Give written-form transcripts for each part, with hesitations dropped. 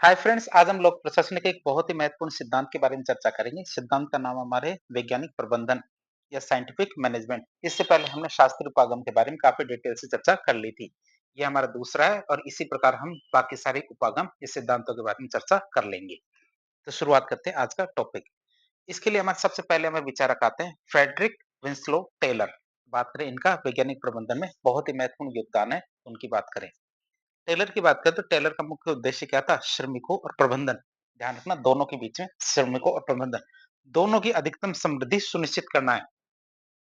Hi friends, आज हम लोग प्रशासनिक के एक बहुत ही महत्वपूर्ण सिद्धांत के बारे में चर्चा करेंगे। सिद्धांत का नाम हमारे वैज्ञानिक प्रबंधन या साइंटिफिक मैनेजमेंट। इससे पहले हमने शास्त्रीय उपागम के बारे में काफी डिटेल से चर्चा कर ली थी। ये हमारा दूसरा है और इसी प्रकार हम बाकी सारे उपागम या सिद्धांतों के बारे में चर्चा कर लेंगे। तो शुरुआत करते हैं आज का टॉपिक। इसके लिए हमारे सबसे पहले हमें विचारक आते हैं फ्रेडरिक विंस्लो टेलर। बात करें इनका वैज्ञानिक प्रबंधन में बहुत ही महत्वपूर्ण योगदान है, उनकी बात करें। टेलर की बात करें तो टेलर का मुख्य उद्देश्य क्या था? श्रमिकों और प्रबंधन। ध्यान रखना, दोनों के बीच में श्रमिकों और प्रबंधन दोनों की अधिकतम समृद्धि सुनिश्चित करना है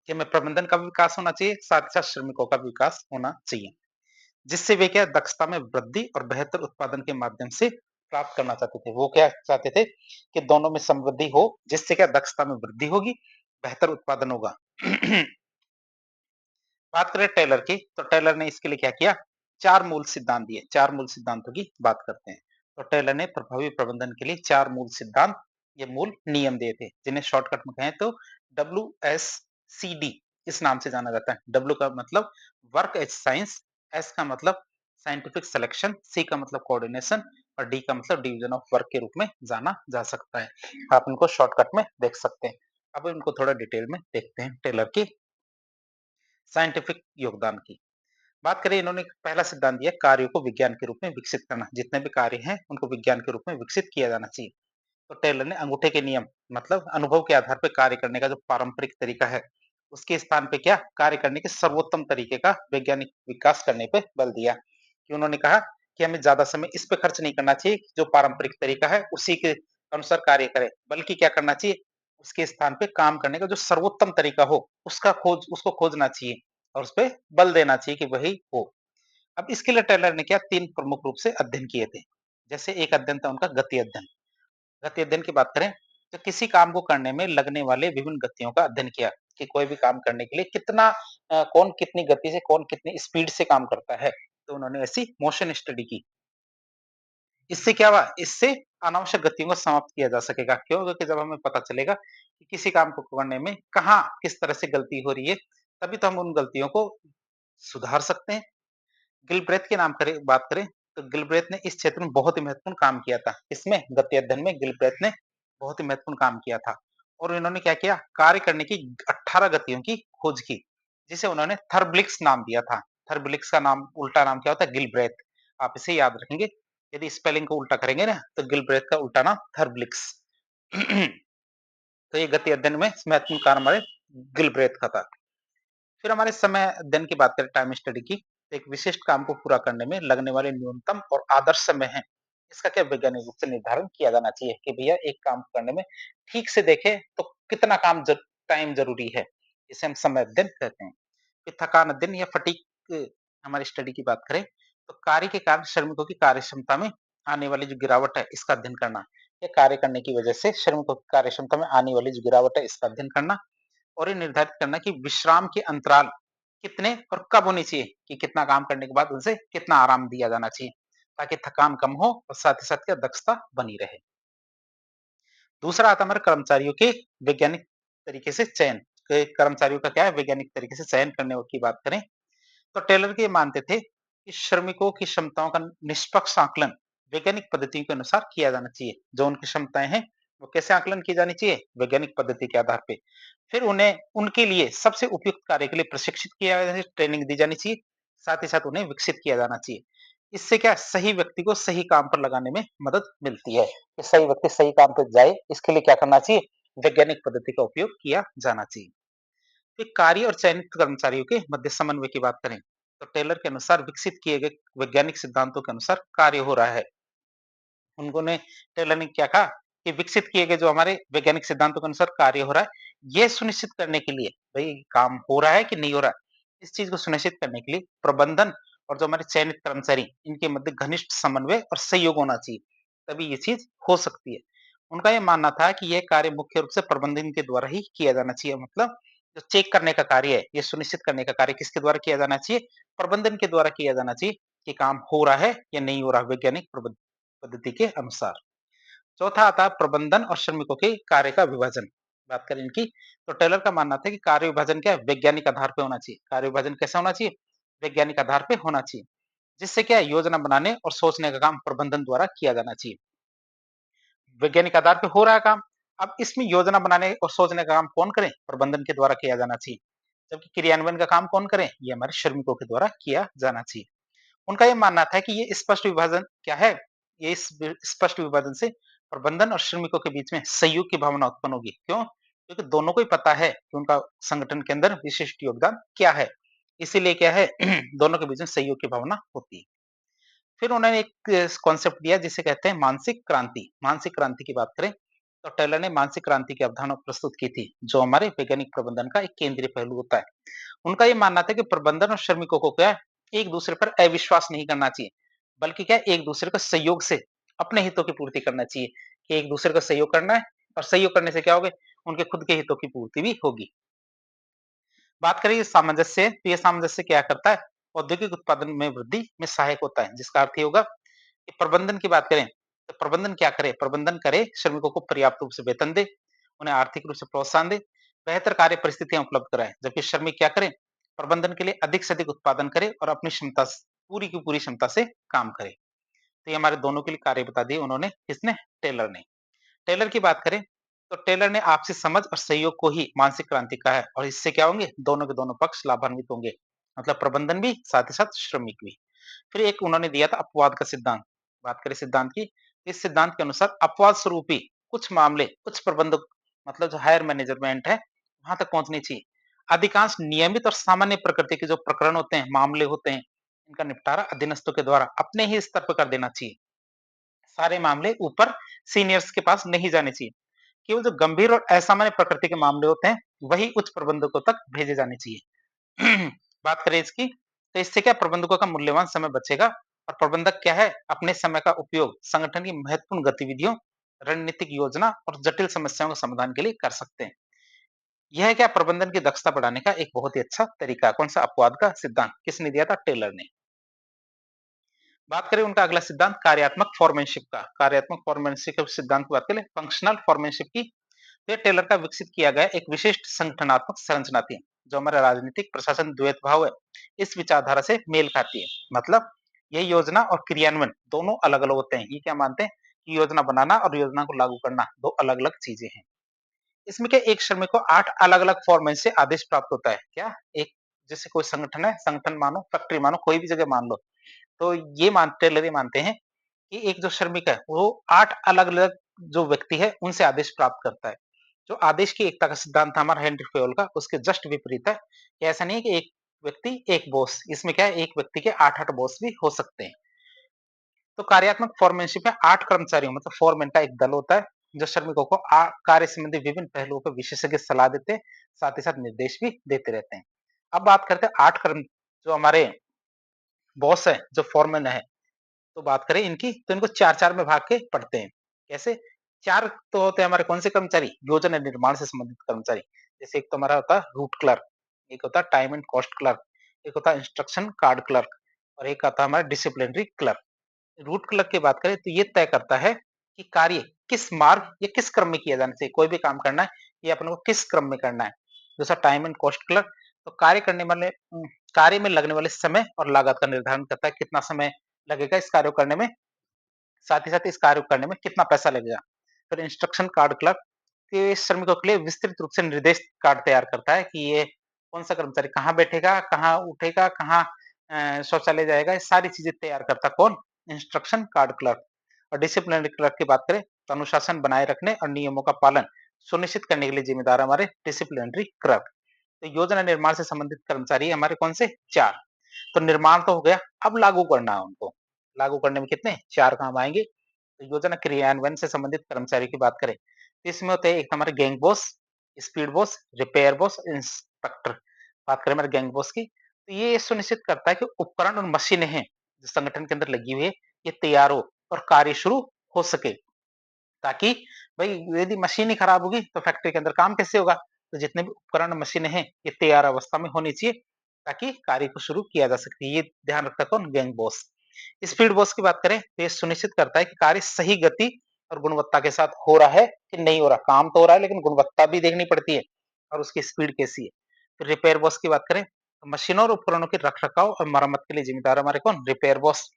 कि हमें प्रबंधन का भी विकास होना चाहिए, साथ ही साथ श्रमिकों का भी विकास होना चाहिए, जिससे वे क्या दक्षता में वृद्धि और बेहतर उत्पादन के माध्यम से प्राप्त करना चाहते थे। वो क्या चाहते थे कि दोनों में समृद्धि हो, जिससे क्या दक्षता में वृद्धि होगी, बेहतर उत्पादन होगा। बात करें टेलर की, तो टेलर ने इसके लिए क्या किया? 4 मूल सिद्धांत दिए। 4 मूल सिद्धांतों की बात करते हैं। तो टेलर ने प्रभावी प्रबंधन के लिए 4 मूल सिद्धांत, ये मूल नियम दिए थे, जिन्हें शॉर्टकट में कहें तो WSCD इस नाम से जाना जाता है। W का मतलब वर्क एज साइंस, S का मतलब साइंटिफिक सिलेक्शन, C का मतलब कोऑर्डिनेशन और D का मतलब डिवीजन ऑफ वर्क के रूप में जाना जा सकता है। आप इनको शॉर्टकट में देख सकते हैं। अब इनको थोड़ा डिटेल में देखते हैं टेलर की साइंटिफिक योगदान की। बात करें, इन्होंने पहला सिद्धांत दिया कार्यों को विज्ञान के रूप में विकसित करना। जितने भी कार्य हैं उनको विज्ञान के रूप में विकसित किया जाना चाहिए। तो टेलर ने अंगूठे के नियम मतलब अनुभव के आधार पर कार्य करने का जो पारंपरिक तरीका है, उसके स्थान पे क्या कार्य करने के सर्वोत्तम तरीके का वैज्ञानिक विकास करने पे बल दिया। कि उन्होंने कहा कि हमें ज्यादा समय इस पे खर्च नहीं करना चाहिए जो पारंपरिक तरीका है उसी के अनुसार कार्य करे, बल्कि क्या करना चाहिए, उसके स्थान पे काम करने का जो सर्वोत्तम तरीका हो उसको खोजना चाहिए और उस पे बल देना चाहिए कि वही हो। अब इसके लिए टेलर ने क्या 3 प्रमुख रूप से अध्ययन किए थे। जैसे एक अध्ययन था उनका गति अध्ययन। गति अध्ययन की बात करें तो किसी काम को करने में लगने वाले विभिन्न गतियों का अध्ययन किया कि कोई भी काम करने के लिए कितना कौन कितनी गति से, कौन कितनी स्पीड से काम करता है। तो उन्होंने ऐसी मोशन स्टडी की। इससे क्या हुआ, इससे अनावश्यक गतियों को समाप्त किया जा सकेगा। क्यों? क्योंकि जब हमें पता चलेगा कि किसी काम को करने में कहाँ किस तरह से गलती हो रही है, तभी तो हम उन गलतियों को सुधार सकते हैं। गिलब्रेथ के नाम करें बात करें तो गिलब्रेथ ने इस क्षेत्र में बहुत ही महत्वपूर्ण काम किया था। इसमें गति अध्ययन में गिलब्रेथ ने बहुत ही महत्वपूर्ण काम किया था और इन्होंने क्या किया, कार्य करने की 18 गतियों की खोज की, जिसे उन्होंने थर्बलिक्स नाम दिया था। थर्बलिक्स का नाम उल्टा नाम क्या होता है? गिलब्रेथ। आप इसे याद रखेंगे। यदि स्पेलिंग को उल्टा करेंगे ना तो गिलब्रेथ का उल्टा नाम थर्बलिक्स। तो ये गति अध्ययन में महत्वपूर्ण कार्य हमारे गिलब्रेथ का था। फिर हमारे समय अध्ययन की बात करें, टाइम स्टडी की, तो एक विशिष्ट काम को पूरा करने में लगने वाले न्यूनतम और आदर्श समय है, इसका क्या वैज्ञानिक रूप से निर्धारण किया जाना चाहिए कि भैया एक काम करने में ठीक से देखें तो कितना टाइम जरूरी है। इसे हम समय अध्ययन कहते हैं। फिर थकान अध्ययन या फटीग हमारी स्टडी की बात करें तो कार्य के कारण श्रमिकों की कार्य क्षमता में आने वाली जो गिरावट है इसका अध्ययन करना, या कार्य करने की वजह से श्रमिकों की कार्य क्षमता में आने वाली जो गिरावट है इसका अध्ययन करना, और ये निर्धारित करना कि विश्राम के अंतराल कितने और कब होने चाहिए, कि कितना काम करने के बाद उनसे कितना आराम दिया जाना चाहिए ताकि थकान कम हो और साथ ही साथ क्या दक्षता बनी रहे। दूसरा आता है हमारे कर्मचारियों के वैज्ञानिक तरीके से चयन। कर्मचारियों का क्या है, वैज्ञानिक तरीके से चयन करने की बात करें तो टेलर के मानते थे कि श्रमिकों की क्षमताओं का निष्पक्ष आकलन वैज्ञानिक पद्धतियों के अनुसार किया जाना चाहिए। जो उनकी क्षमताएं हैं वो कैसे आकलन की जानी चाहिए? वैज्ञानिक पद्धति के आधार पे। फिर उन्हें उनके लिए सबसे उपयुक्त कार्य के लिए प्रशिक्षित किया जाना चाहिए, ट्रेनिंग दी जानी चाहिए, साथ ही साथ उन्हें विकसित किया जाना चाहिए। इससे क्या सही व्यक्ति को सही काम पर लगाने में मदद मिलती है, कि सही व्यक्ति सही काम पर जाए, इसके लिए क्या करना चाहिए, वैज्ञानिक पद्धति का उपयोग किया जाना चाहिए। फिर कार्य और चयनित कर्मचारियों के मध्य समन्वय की बात करें तो टेलर के अनुसार विकसित किए गए वैज्ञानिक सिद्धांतों के अनुसार कार्य हो रहा है। उन्होंने टेलर ने क्या कहा कि विकसित किए गए जो हमारे वैज्ञानिक सिद्धांतों के अनुसार कार्य हो रहा है, यह सुनिश्चित करने के लिए भाई काम हो रहा है कि नहीं हो रहा है, इस चीज को सुनिश्चित करने के लिए प्रबंधन और जो हमारे चयनित कर्मचारी इनके मध्य घनिष्ठ समन्वय और सहयोग होना चाहिए, तभी ये चीज हो सकती है। उनका यह मानना था कि यह कार्य मुख्य रूप से प्रबंधन के द्वारा ही किया जाना चाहिए। मतलब जो चेक करने का कार्य है, ये सुनिश्चित करने का कार्य किसके द्वारा किया जाना चाहिए? प्रबंधन के द्वारा किया जाना चाहिए कि काम हो रहा है या नहीं हो रहा वैज्ञानिक पद्धति के अनुसार। चौथा आता है प्रबंधन और श्रमिकों के कार्य का विभाजन। बात करें इनकी तो टेलर का मानना था कि कार्य विभाजन क्या है, वैज्ञानिक आधार पे होना चाहिए। कार्य विभाजन कैसा होना चाहिए? वैज्ञानिक आधार पे होना चाहिए। जिससे क्या है योजना बनाने और सोचने का काम प्रबंधन द्वारा किया जाना चाहिए। वैज्ञानिक आधार पे हो रहा है काम। अब इसमें योजना बनाने और सोचने का काम कौन करे? प्रबंधन के द्वारा किया जाना चाहिए। जबकि क्रियान्वयन का काम कौन करे? ये हमारे श्रमिकों के द्वारा किया जाना चाहिए। उनका ये मानना था कि ये स्पष्ट विभाजन क्या है? ये इस स्पष्ट विभाजन से प्रबंधन और श्रमिकों के बीच में सहयोग की भावना उत्पन्न होगी। क्यों? क्योंकि दोनों को ही पता है कि उनका संगठन के अंदर विशिष्ट योगदान क्या है। इसीलिए क्या है दोनों के बीच में सहयोग की भावना होती है। फिर उन्होंने एक कॉन्सेप्ट दिया जिसे कहते हैं मानसिक क्रांति। मानसिक क्रांति की बात करें तो टेलर ने मानसिक क्रांति की अवधारणा प्रस्तुत की थी, जो हमारे वैज्ञानिक प्रबंधन का एक केंद्रीय पहलू होता है। उनका ये मानना था कि प्रबंधन और श्रमिकों को क्या है, एक दूसरे पर अविश्वास नहीं करना चाहिए, बल्कि क्या है, एक दूसरे का सहयोग से अपने हितों की पूर्ति करना चाहिए। कि एक दूसरे का सहयोग करना है और सहयोग करने से क्या होगा, उनके खुद के हितों की पूर्ति भी होगी। बात करें सामंजस्य, तो ये सामंजस्य क्या करता है, औद्योगिक उत्पादन में वृद्धि में सहायक होता है, जिसका अर्थ ये होगा कि प्रबंधन की बात करें तो प्रबंधन क्या करे, प्रबंधन करे श्रमिकों को पर्याप्त रूप से वेतन दे, उन्हें आर्थिक रूप से प्रोत्साहन दे, बेहतर कार्य परिस्थितियां उपलब्ध कराए। जबकि श्रमिक क्या करे, प्रबंधन के लिए अधिक से अधिक उत्पादन करे और अपनी क्षमता पूरी की पूरी क्षमता से काम करे। तो ये हमारे दोनों के लिए कार्य बता दिए उन्होंने, किसने? टेलर ने। टेलर की बात करें तो टेलर ने आपसी समझ और सहयोग को ही मानसिक क्रांति कहा है, और इससे क्या होंगे, दोनों के दोनों पक्ष लाभान्वित होंगे। मतलब प्रबंधन भी, साथ ही साथ श्रमिक भी। फिर एक उन्होंने दिया था अपवाद का सिद्धांत। बात करें सिद्धांत की, इस सिद्धांत के अनुसार अपवाद स्वरूप ही कुछ मामले कुछ प्रबंधक, मतलब जो हायर मैनेजमेंट है, वहां तक पहुंचनी चाहिए। अधिकांश नियमित और सामान्य प्रकृति के जो प्रकरण होते हैं, मामले होते हैं, इनका निपटारा अधीनस्थों के द्वारा अपने ही स्तर पर कर देना चाहिए। सारे मामले ऊपर सीनियर्स के पास नहीं जाने चाहिए। केवल जो गंभीर और असामान्य प्रकृति के मामले होते हैं, वही उच्च प्रबंधकों तक भेजे जाने चाहिए। बात करें इसकी, तो इससे क्या प्रबंधकों का मूल्यवान समय बचेगा, और प्रबंधक क्या है, अपने समय का उपयोग संगठन की महत्वपूर्ण गतिविधियों, रणनीतिक योजना और जटिल समस्याओं के समाधान के लिए कर सकते हैं। यह क्या प्रबंधन की दक्षता बढ़ाने का एक बहुत ही अच्छा तरीका है। कौन सा? अपवाद का सिद्धांत। किसने दिया था? टेलर ने। बात करें उनका अगला सिद्धांत कार्यात्मक फॉर्मेनशिप का। कार्यात्मक फॉर्मेनशिप के सिद्धांत की बात करें, फंक्शनल फॉर्मेनशिप की, तो ये टेलर का विकसित किया गया एक विशिष्ट संगठनात्मक संरचना थी, जो हमारा राजनीतिक प्रशासन द्वैत भाव है, इस विचारधारा से मेल खाती है। मतलब ये योजना और क्रियान्वयन दोनों अलग अलग होते हैं। ये क्या मानते हैं कि योजना बनाना और योजना को लागू करना दो अलग अलग चीजें हैं। इसमें क्या, एक श्रमिक को 8 अलग अलग फॉर्मेट से आदेश प्राप्त होता है। क्या? एक, जैसे कोई संगठन है, संगठन मानो, फैक्ट्री मानो, कोई भी जगह मान लो, तो ये टेलर ये मानते हैं कि एक जो श्रमिक है वो 8 अलग-अलग जो व्यक्ति है उनसे आदेश प्राप्त करता है। जो आदेश की एकता का सिद्धांत था हमारा हेनरी फेयोल का, उसके जस्ट विपरीत है। कि ऐसा नहीं है कि एक व्यक्ति एक बॉस, इसमें क्या है, एक व्यक्ति के 8-8 बॉस भी हो सकते हैं। तो कार्यात्मक फोरमैनशिप में 8 कर्मचारियों, मतलब फोरमैन का एक दल होता है, जो श्रमिकों को कार्य संबंधी विभिन्न पहलुओं पर विशेषज्ञ सलाह देते हैं, साथ ही साथ निर्देश भी देते रहते हैं। अब बात करते हैं 8 कर्म जो हमारे बॉस है, जो फोरमैन है, तो बात करें इनकी, तो इनको 4-4 में भाग के पढ़ते हैं। कैसे? 4 तो होते हैं हमारे कौन से कर्मचारी? योजना निर्माण से संबंधित कर्मचारी। जैसे एक तो हमारा होता है रूट क्लर्क, एक होता है टाइम एंड कॉस्ट क्लर्क, एक होता है इंस्ट्रक्शन कार्ड क्लर्क, और एक आता है हमारा डिसिप्लिनरी क्लर्क। रूट क्लर्क की बात करें तो ये तय करता है कि कार्य किस मार्ग या किस क्रम में किया जाना चाहिए। कोई भी काम करना है, ये अपने को किस क्रम में करना है। दूसरा टाइम एंड कॉस्ट क्लर्क, तो कार्य में लगने वाले समय और लागत का निर्धारण करता है, कितना समय लगेगा इस कार्य को करने में, साथ ही साथ इस कार्य को करने में कितना पैसा लगेगा। फिर इंस्ट्रक्शन कार्ड क्लर्क के श्रमिकों के लिए विस्तृत रूप से निर्देश कार्ड तैयार करता है कि ये कौन सा कर्मचारी कहाँ बैठेगा, कहाँ उठेगा, कहाँ शौचालय जाएगा, ये सारी चीजें तैयार करता कौन? Instruction card clerk. और डिसिप्लिनरी क्लर्क की बात करें तो अनुशासन बनाए रखने और नियमों का पालन सुनिश्चित करने के लिए जिम्मेदार हमारे डिसिप्लिनरी क्लर्क। तो योजना निर्माण से संबंधित कर्मचारी हमारे कौन से? 4। तो निर्माण तो हो गया, अब लागू करना है उनको। लागू करने में कितने? 4 काम आएँगे। तो योजना क्रियान्वयन से संबंधित कर्मचारियों की बात करें, तो इसमें होते हैं एक हमारे gang boss, speed boss, repair boss, inspector. बात करें हमारे गैंग बॉस की, तो ये सुनिश्चित करता है कि उपकरण और मशीनें हैं, जो संगठन के अंदर लगी हुई है, ये तैयार हो और कार्य शुरू हो सके। ताकि भई यदि मशीन ही खराब होगी तो फैक्ट्री के अंदर काम कैसे होगा? तो जितने भी उपकरण मशीनें हैं, ये तैयार अवस्था में होनी चाहिए, ताकि कार्य को शुरू किया जा सके। ये ध्यान रखता है कौन? Gang boss. स्पीड बॉस की बात करें तो ये सुनिश्चित करता है कि कार्य सही गति और गुणवत्ता के साथ हो रहा है कि नहीं हो रहा। काम तो हो रहा है लेकिन गुणवत्ता भी देखनी पड़ती है और उसकी स्पीड कैसी है। फिर रिपेयर बॉस की बात करें मशीनों और उपकरणों के रख-रखाव और मरम्मत के लिए जिम्मेदार हमारे कौन? Repair boss.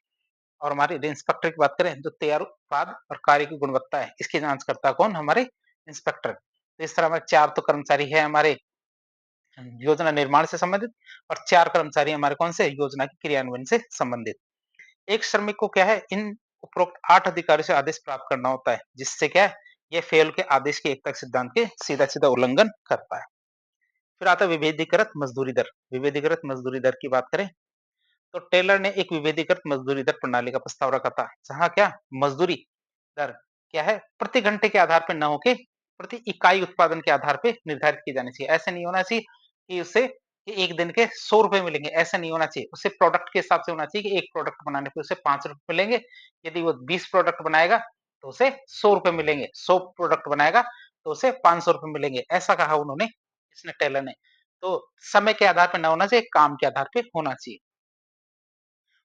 और हमारे इंस्पेक्टर की बात करें, जो तैयार उत्पाद और कार्य की गुणवत्ता है, इसकी जाँच करता कौन? हमारे इंस्पेक्टर। तो इस तरह हमारे 4 तो कर्मचारी है हमारे योजना निर्माण से संबंधित, और 4 कर्मचारी हमारे कौन से? योजना के क्रियान्वयन से संबंधित। एक श्रमिक को क्या है, इन उपरोक्त 8 अधिकारियों से आदेश प्राप्त करना होता है, जिससे क्या है, ये फेल के आदेश के एकता के सिद्धांत के सीधा-सीधा उल्लंघन करता है। फिर आता है विभेदीकृत मजदूरी दर। विभेदीकृत मजदूरी दर की बात करें, तो टेलर ने एक विभेदीकृत मजदूरी दर प्रणाली का प्रस्ताव रखा था, जहाँ क्या मजदूरी दर क्या है, प्रति घंटे के आधार पर न होके प्रति इकाई उत्पादन के आधार पे निर्धारित की जानी चाहिए। ऐसा नहीं होना चाहिए कि उसे कि एक दिन के 100 रुपए मिलेंगे, ऐसा नहीं होना चाहिए। उसे प्रोडक्ट के हिसाब से होना चाहिए कि एक प्रोडक्ट बनाने पे उसे 5 रुपए मिलेंगे। यदि वो 20 प्रोडक्ट बनाएगा तो उसे 100 रुपए मिलेंगे, 100 प्रोडक्ट बनाएगा तो उसे 500 रुपए मिलेंगे, ऐसा कहा उन्होंने, इसने टेलर ने। तो समय के आधार पर ना होना चाहिए, काम के आधार पे होना चाहिए।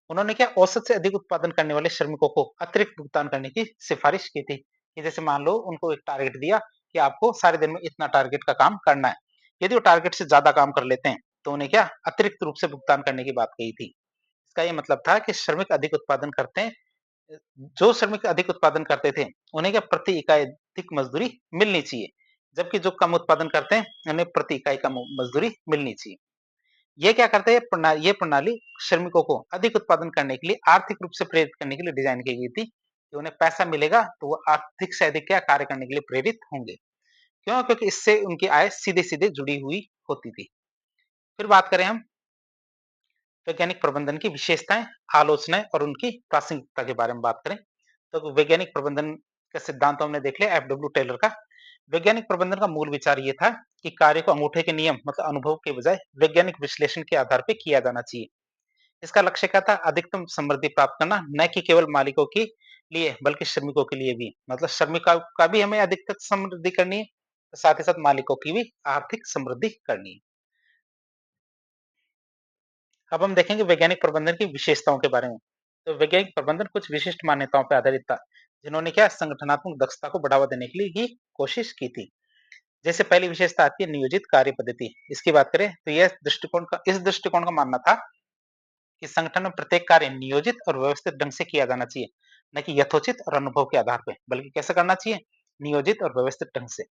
उन्होंने क्या औसत से अधिक उत्पादन करने वाले श्रमिकों को अतिरिक्त भुगतान करने की सिफारिश की थी, कि जैसे मान लो उनको एक टारगेट दिया कि आपको सारे दिन में इतना टारगेट का काम करना है। यदि वो टारगेट से ज्यादा काम कर लेते हैं तो उन्हें क्या अतिरिक्त रूप से भुगतान करने की बात कही थी। इसका ये मतलब था कि श्रमिक अधिक उत्पादन करते हैं, जो श्रमिक अधिक उत्पादन करते थे उन्हें क्या प्रति इकाई अधिक मजदूरी मिलनी चाहिए, जबकि जो कम उत्पादन करते हैं उन्हें प्रति इकाई कम मजदूरी मिलनी चाहिए। ये क्या करते हैं, ये प्रणाली श्रमिकों को अधिक उत्पादन करने के लिए आर्थिक रूप से प्रेरित करने के लिए डिजाइन की गई थी, कि उन्हें पैसा मिलेगा तो वो अधिक से अधिक क्या कार्य करने के लिए प्रेरित होंगे। क्यों? क्योंकि इससे उनकी आय सीधे सीधे जुड़ी हुई होती थी। फिर बात करें हम वैज्ञानिक प्रबंधन की विशेषताएं, आलोचनाएं और उनकी प्रासंगिकता के बारे में बात करें, तो वैज्ञानिक प्रबंधन का सिद्धांत हमने देख लिया एफ डब्ल्यू टेलर का। वैज्ञानिक प्रबंधन का मूल विचार ये था कि कार्य को अंगूठे के नियम मतलब अनुभव के बजाय वैज्ञानिक विश्लेषण के आधार पर किया जाना चाहिए। इसका लक्ष्य क्या था? अधिकतम समृद्धि प्राप्त करना, न कि केवल मालिकों के लिए बल्कि श्रमिकों के लिए भी। मतलब श्रमिकों का भी हमें अधिकतम समृद्धि करनी है, साथ ही साथ मालिकों की भी आर्थिक समृद्धि करनी है। अब हम देखेंगे वैज्ञानिक प्रबंधन की विशेषताओं के बारे में। तो वैज्ञानिक प्रबंधन कुछ विशिष्ट मान्यताओं पर आधारित था, जिन्होंने क्या संगठनात्मक दक्षता को बढ़ावा देने के लिए ही कोशिश की थी। जैसे पहली विशेषता आती है नियोजित कार्य पद्धति। इसकी बात करें तो यह दृष्टिकोण का इस दृष्टिकोण का मानना था कि संगठन में प्रत्येक कार्य नियोजित और व्यवस्थित ढंग से किया जाना चाहिए, न कि यथोचित और अनुभव के आधार पर, बल्कि कैसे करना चाहिए? नियोजित और व्यवस्थित ढंग से।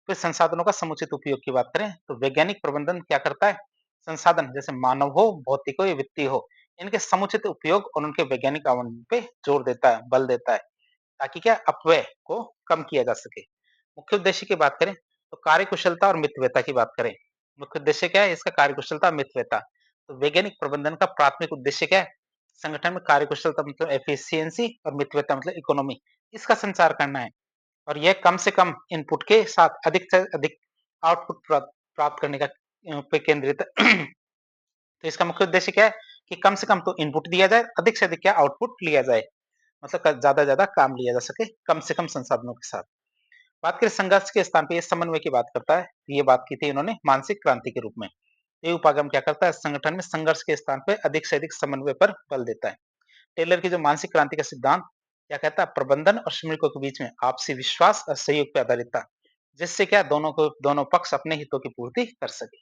फिर संसाधनों का समुचित उपयोग की बात करें तो वैज्ञानिक प्रबंधन क्या करता है? संसाधन जैसे मानव हो, भौतिक हो या वित्तीय हो, इनके समुचित उपयोग और उनके वैज्ञानिक आवंटन पे जोर देता है, बल देता है, ताकि क्या अपव्यय को कम किया जा सके। मुख्य उद्देश्य की बात करें तो कार्यकुशलता और मितव्ययता की बात करें। मुख्य उद्देश्य क्या है इसका? कार्यकुशलता और मितव्ययता। तो वैज्ञानिक प्रबंधन का प्राथमिक उद्देश्य क्या है? संगठन में कार्यकुशलता मतलब एफिशिएंसी और मितव्ययता मतलब इकोनॉमी, इसका संचार करना है। और यह कम से कम इनपुट के साथ अधिक से अधिक आउटपुट प्राप्त करने का पे केंद्रित है। तो इसका मुख्य उद्देश्य क्या है कि कम से कम तो इनपुट दिया जाए, अधिक से अधिक क्या आउटपुट लिया जाए, मतलब ज्यादा से ज्यादा काम लिया जा सके कम से कम संसाधनों के साथ। बात करें संघर्ष के स्थान पे ये समन्वय की बात करता है, ये बात की थी इन्होंने मानसिक क्रांति के रूप में। ये उपागम क्या करता है? संगठन में संघर्ष के स्थान पे अधिक से अधिक समन्वय पर बल देता है। टेलर की जो मानसिक क्रांति का सिद्धांत क्या कहता है? प्रबंधन और श्रमिकों के बीच में आपसी विश्वास और सहयोग पर आधारित था, जिससे क्या दोनों पक्ष अपने हितों की पूर्ति कर सके।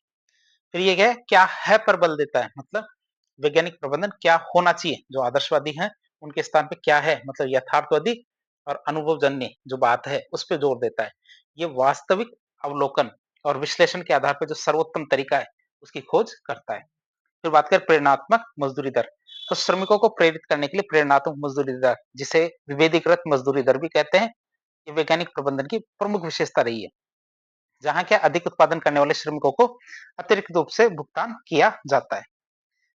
फिर ये क्या है पर बल देता है, मतलब वैज्ञानिक प्रबंधन क्या होना चाहिए, जो आदर्शवादी हैं उनके स्थान पे क्या है, मतलब यथार्थवादी और अनुभवजन्य जो बात है उस पर जोर देता है। ये वास्तविक अवलोकन और विश्लेषण के आधार पर जो सर्वोत्तम तरीका है उसकी खोज करता है। फिर बात करें प्रेरणात्मक मजदूरी दर, तो श्रमिकों को प्रेरित करने के लिए प्रेरणात्मक मजदूरी दर, जिसे विभेदीकृत मजदूरी दर भी कहते हैं, ये वैज्ञानिक प्रबंधन की प्रमुख विशेषता रही है, जहाँ क्या अधिक उत्पादन करने वाले श्रमिकों को अतिरिक्त रूप से भुगतान किया जाता है।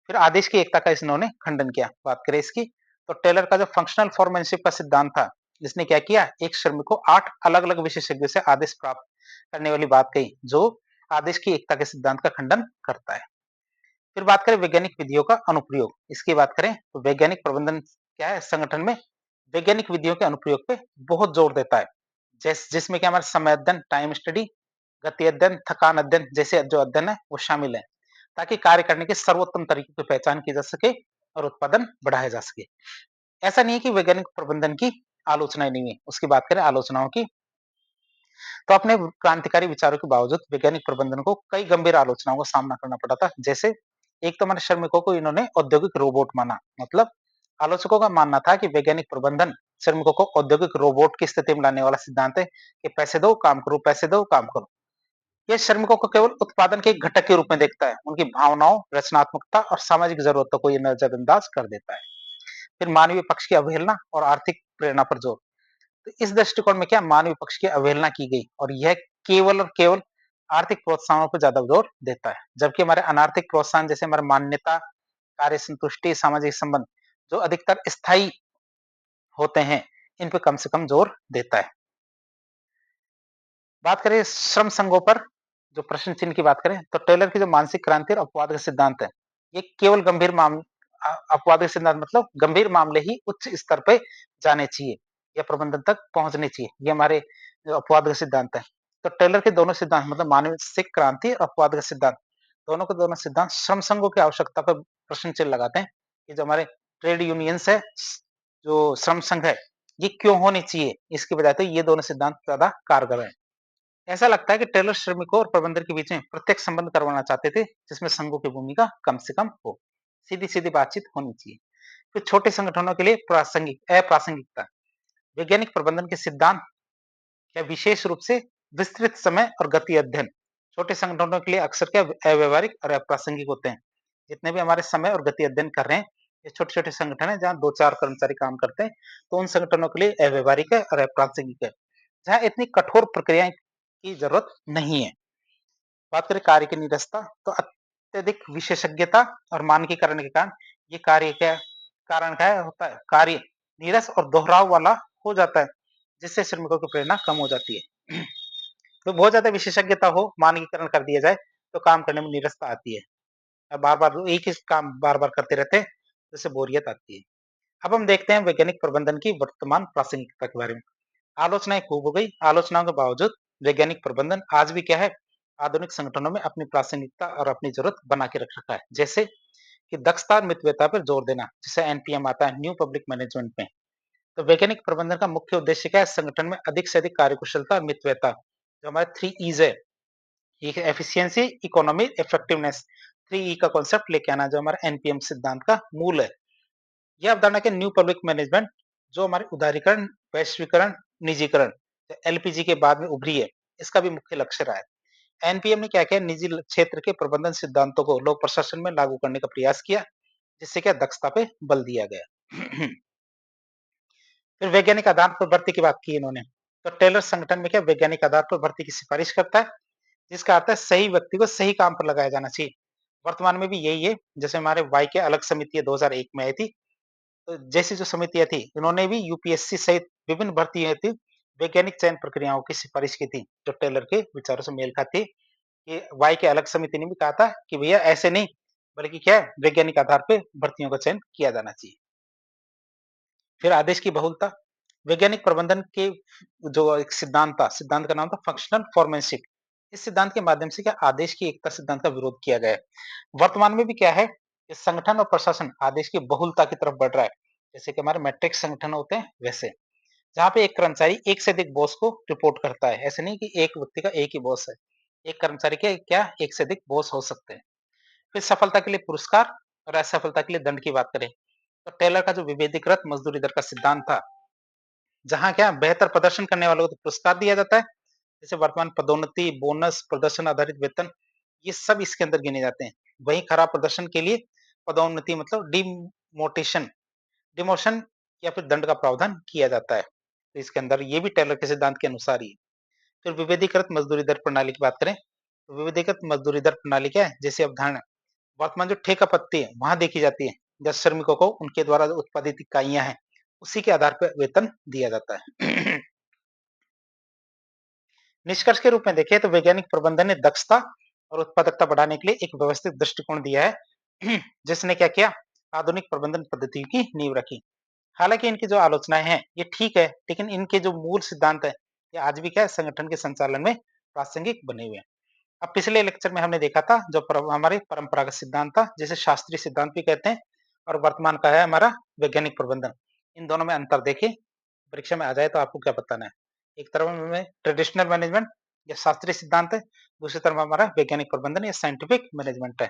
फिर आदेश की एकता का इन्होंने खंडन किया। बात करें इसकी तो टेलर का जो फंक्शनल फॉरमैनशिप का सिद्धांत था, इसने क्या किया? एक श्रमिक को 8 अलग-अलग विशेषज्ञों से आदेश प्राप्त करने वाली बात कही, जो आदेश की एकता के सिद्धांत का खंडन करता है। फिर बात करें वैज्ञानिक विधियों का अनुप्रयोग, इसकी बात करें तो वैज्ञानिक प्रबंधन क्या है? संगठन में वैज्ञानिक विधियों के अनुप्रयोग पे बहुत जोर देता है, जिसमें क्या हमारा समय अध्ययन, टाइम स्टडी, गति अध्ययन, थकान अध्ययन जैसे जो अध्ययन है वो शामिल है, ताकि कार्य करने के सर्वोत्तम तरीकों की पहचान की जा सके और उत्पादन बढ़ाया जा सके। ऐसा नहीं है कि वैज्ञानिक प्रबंधन की आलोचनाएं नहीं है। उसकी बात करें आलोचनाओं की, तो अपने क्रांतिकारी विचारों के बावजूद वैज्ञानिक प्रबंधन को कई गंभीर आलोचनाओं का सामना करना पड़ा था। जैसे एक तो हमारे श्रमिकों को इन्होंने औद्योगिक रोबोट माना, मतलब आलोचकों का मानना था कि वैज्ञानिक प्रबंधन श्रमिकों को औद्योगिक रोबोट की स्थिति में लाने वाला सिद्धांत है कि पैसे दो काम करो, पैसे दो काम करो। यह श्रमिकों को केवल उत्पादन के एक घटक के रूप में देखता है, उनकी भावनाओं, रचनात्मकता और सामाजिक जरूरतों को यह नजरअंदाज कर देता है। फिर मानवीय पक्ष की अवहेलना और आर्थिक प्रेरणा पर जोर। तो इस दृष्टिकोण में क्या मानवीय पक्ष की अवहेलना की गई और यह केवल और केवल आर्थिक प्रोत्साहनों पर ज्यादा जोर देता है, जबकि हमारे अनार्थिक प्रोत्साहन जैसे हमारे मान्यता, कार्य संतुष्टि, सामाजिक संबंध जो अधिकतर स्थायी होते हैं, इन पे कम से कम जोर देता है। बात करें श्रम संघों पर, जो प्रश्न चिन्ह की बात करें तो टेलर की जो मानसिक क्रांति और अपवाद का सिद्धांत है, ये केवल गंभीर मामले, अपवाद का सिद्धांत मतलब गंभीर मामले ही उच्च स्तर पे जाने चाहिए या प्रबंधन तक पहुंचने चाहिए, ये हमारे जो अपवाद का सिद्धांत है। तो टेलर के दोनों सिद्धांत मतलब मानसिक क्रांति और अपवाद का सिद्धांत, दोनों के दोनों सिद्धांत श्रम संघों की आवश्यकता पर प्रश्न चिन्ह लगाते हैं कि जो हमारे ट्रेड यूनियंस है, जो श्रम संघ है, ये क्यों होनी चाहिए, इसकी बजाय तो ये दोनों सिद्धांत ज्यादा कारगर है। ऐसा लगता है कि टेलर श्रमिकों और प्रबंधन के बीच में प्रत्यक्ष संबंध करवाना चाहते थे, जिसमें संघों की भूमिका कम से कम हो, सीधी सीधी बातचीत होनी चाहिए। फिर छोटे संगठनों के लिए प्रासंगिक अप्रासंगिकता, वैज्ञानिक प्रबंधन के सिद्धांत क्या विशेष रूप से विस्तृत समय और गति अध्ययन छोटे संगठनों के लिए अक्सर क्या अव्यवहारिक और अप्रासंगिक होते हैं। जितने भी हमारे समय और गति अध्ययन कर रहे हैं, ये छोटे छोटे संगठन है जहाँ 2-4 कर्मचारी काम करते हैं, तो उन संगठनों के लिए अव्यवहारिक है और अप्रासंगिक है, जहाँ इतनी कठोर प्रक्रियाएं की जरूरत नहीं है। बात करें कार्य की नीरसता, तो अत्यधिक विशेषज्ञता और मानकीकरण के कारण ये कार्य क्या कारण क्या होता है, कार्य नीरस और दोहराव वाला हो जाता है, जिससे श्रमिकों की प्रेरणा कम हो जाती है। तो बहुत ज्यादा विशेषज्ञता हो, मानकीकरण कर दिया जाए, तो काम करने में नीरसता आती है। अब बार बार एक ही काम बार बार करते रहते हैं, जिससे बोरियत आती है। अब हम देखते हैं वैज्ञानिक प्रबंधन की वर्तमान प्रासंगिकता के बारे में। आलोचनाएं खूब हो गई, आलोचनाओं के बावजूद वैज्ञानिक प्रबंधन आज भी क्या है, आधुनिक संगठनों में अपनी प्रासंगिकता और अपनी जरूरत बना के रख रखा है। जैसे कि दक्षता और मितव्ययता पर जोर देना, जिसे एनपीएम आता है, न्यू पब्लिक मैनेजमेंट में। तो वैज्ञानिक प्रबंधन का मुख्य उद्देश्य क्या है, संगठन में अधिक से अधिक कार्यकुशलता और मितव्ययता, जो हमारे 3 E's है, ये एफिशिएंसी, इकोनॉमी, इफेक्टिवनेस, 3 E का कॉन्सेप्ट लेके आना, जो हमारा एनपीएम सिद्धांत का मूल है। यह अवधारणा के न्यू पब्लिक मैनेजमेंट, जो हमारे उदारीकरण, वैश्वीकरण, निजीकरण, एलपीजी के बाद में उभरी है, इसका भी मुख्य लक्ष्य रहा है। एनपीएम ने क्या किया, निजी क्षेत्र के प्रबंधन सिद्धांतों को लोक प्रशासन में लागू करने का प्रयास किया, जिससे क्या दक्षता पे बल दिया गया। फिर वैज्ञानिक आधार पर भर्ती की बात की इन्होंने, तो टेलर संगठन में क्या वैज्ञानिक आधार पर भर्ती की सिफारिश करता है, जिसका अर्थ है सही व्यक्ति को सही काम पर लगाया जाना चाहिए। वर्तमान में भी यही है, जैसे हमारे वाई के अलग समिति 2001 में आई थी, तो जैसी जो समितियां थी, इन्होंने भी यूपीएससी सहित विभिन्न भर्तियां थी, वैज्ञानिक चयन प्रक्रियाओं की सिफारिश की थी, जो टेलर के विचारों से मेल खाती। कि वाई के अलग समिति ने भी कहा था कि भैया ऐसे नहीं, बल्कि क्या है, वैज्ञानिक आधार पे भर्तियों का चयन किया जाना चाहिए। फिर आदेश की बहुलता, वैज्ञानिक प्रबंधन के जो एक सिद्धांत था, सिद्धांत का नाम था फंक्शनल फॉर्मेंशिप। इस सिद्धांत के माध्यम से क्या आदेश की एकता सिद्धांत का विरोध किया गया है। वर्तमान में भी क्या है कि संगठन और प्रशासन आदेश की बहुलता की तरफ बढ़ रहा है, जैसे कि हमारे मैट्रिक्स संगठन होते हैं वैसे, जहाँ पे एक कर्मचारी एक से अधिक बॉस को रिपोर्ट करता है। ऐसे नहीं कि एक व्यक्ति का एक ही बॉस है, एक कर्मचारी के क्या एक से अधिक बॉस हो सकते हैं। फिर सफलता के लिए पुरस्कार और असफलता के लिए दंड की बात करें, तो टेलर का जो विभेदीकृत मजदूरी दर का सिद्धांत था, जहाँ क्या बेहतर प्रदर्शन करने वालों को तो पुरस्कार दिया जाता है, जैसे वर्तमान पदोन्नति, बोनस, प्रदर्शन आधारित वेतन, ये सब इसके अंदर गिने जाते हैं। वहीं खराब प्रदर्शन के लिए पदोन्नति मतलब डिमोटेशन, डिमोशन या फिर दंड का प्रावधान किया जाता है। तो इसके अंदर ये भी टेलर के सिद्धांत के अनुसार ही है। फिर विभेदीकृत मजदूरी दर प्रणाली की बात करें, तो विभेदीकृत मजदूरी दर प्रणाली क्या है, जैसे अवधारणा वर्तमान जो ठेका पत्ती है वहां देखी जाती है, जब श्रमिकों को उनके द्वारा उत्पादित इकाइयां हैं, उसी के आधार पर वेतन दिया जाता है। निष्कर्ष के रूप में देखें तो वैज्ञानिक प्रबंधन ने दक्षता और उत्पादकता बढ़ाने के लिए एक व्यवस्थित दृष्टिकोण दिया है, जिसने क्या किया, आधुनिक प्रबंधन पद्धतियों की नींव रखी। हालांकि इनकी जो आलोचनाएं हैं ये ठीक है, लेकिन इनके जो मूल सिद्धांत है, ये आज भी क्या है, संगठन के संचालन में प्रासंगिक बने हुए हैं। अब पिछले लेक्चर में हमने देखा था जो हमारे परंपरागत सिद्धांत था, जिसे शास्त्रीय सिद्धांत भी कहते हैं, और वर्तमान का है हमारा वैज्ञानिक प्रबंधन। इन दोनों में अंतर देखें, परीक्षा में आ जाए तो आपको क्या बताना है। एक तरफ में ट्रेडिशनल मैनेजमेंट या शास्त्रीय सिद्धांत है, दूसरी तरफ हमारा वैज्ञानिक प्रबंधन या साइंटिफिक मैनेजमेंट है।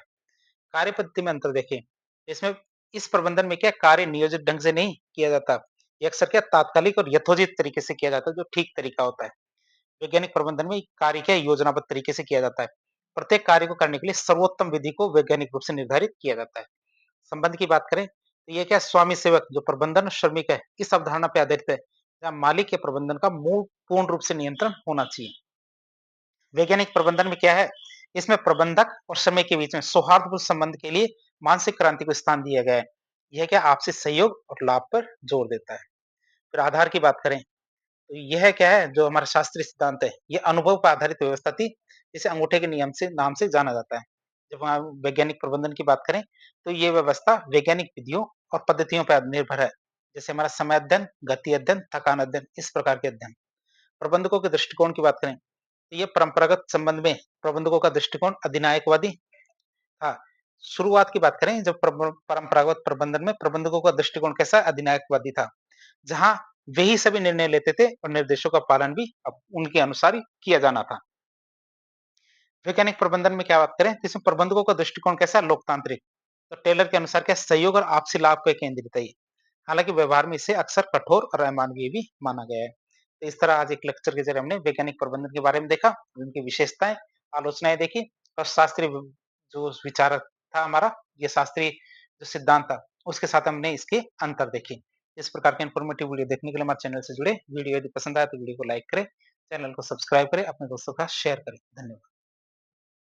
कार्य पद्धति में अंतर देखें, इसमें इस प्रबंधन में क्या कार्य नियोजित ढंग से नहीं किया जाता। ये अक्सर क्या तात्कालिक और यथोचित तरीके से किया जाता है, जो ठीक तरीका होता है। वैज्ञानिक प्रबंधन में कार्य क्या योजनाबद्ध तरीके से किया जाता है। प्रत्येक कार्य को करने के लिए सर्वोत्तम विधि को वैज्ञानिक रूप से निर्धारित किया जाता है। संबंध की बात करें तो ये क्या स्वामी सेवक जो प्रबंधन और श्रमिक है, इस अवधारणा पे आधारित है, जहाँ मालिक के प्रबंधन का मूल पूर्ण रूप से नियंत्रण होना चाहिए। वैज्ञानिक प्रबंधन में क्या है, इसमें प्रबंधक और समय के बीच में सौहार्दपूर्ण संबंध के लिए मानसिक क्रांति को स्थान दिया गया है। यह क्या आपसी सहयोग और लाभ पर जोर देता है। फिर आधार की बात करें तो यह क्या है, जो हमारा शास्त्रीय सिद्धांत है, ये अनुभव पर आधारित व्यवस्था थी, जिसे अंगूठे के नियम से नाम से जाना जाता है। जब हम वैज्ञानिक प्रबंधन की बात करें तो ये व्यवस्था वैज्ञानिक विधियों और पद्धतियों पर निर्भर है, जैसे हमारा समय अध्ययन, गति अध्ययन, थकान अध्ययन, इस प्रकार के अध्ययन। प्रबंधकों के दृष्टिकोण की बात करें तो ये परंपरागत संबंध में प्रबंधकों का दृष्टिकोण अधिनायकवादी था। शुरुआत की बात करें जब परंपरागत प्रबंधन में प्रबंधकों का दृष्टिकोण कैसा अधिनायकवादी था, जहां वे ही सभी निर्णय लेते थे और निर्देशों का पालन भी अब उनके अनुसार ही किया जाना था। वैज्ञानिक प्रबंधन में क्या बात करें तो इसमें प्रबंधकों का दृष्टिकोण कैसा है लोकतांत्रिक, तो टेलर के अनुसार क्या सहयोग और आपसी लाभ पे केंद्रित है ये। हालांकि व्यवहार में इसे अक्सर कठोर और अमानवीय भी माना गया है। तो इस तरह आज एक लेक्चर के जरिए हमने वैज्ञानिक प्रबंधन के बारे में देखा, उनकी विशेषताएं, आलोचनाएं देखी और शास्त्रीय जो विचार था हमारा, ये शास्त्रीय जो सिद्धांत था, उसके साथ हमने इसके अंतर देखे। इस प्रकार के इन्फॉर्मेटिव वीडियो देखने के लिए हमारे चैनल से जुड़े। वीडियो यदि पसंद आए तो वीडियो को लाइक करें, चैनल को सब्सक्राइब करें, अपने दोस्तों का शेयर करें। धन्यवाद।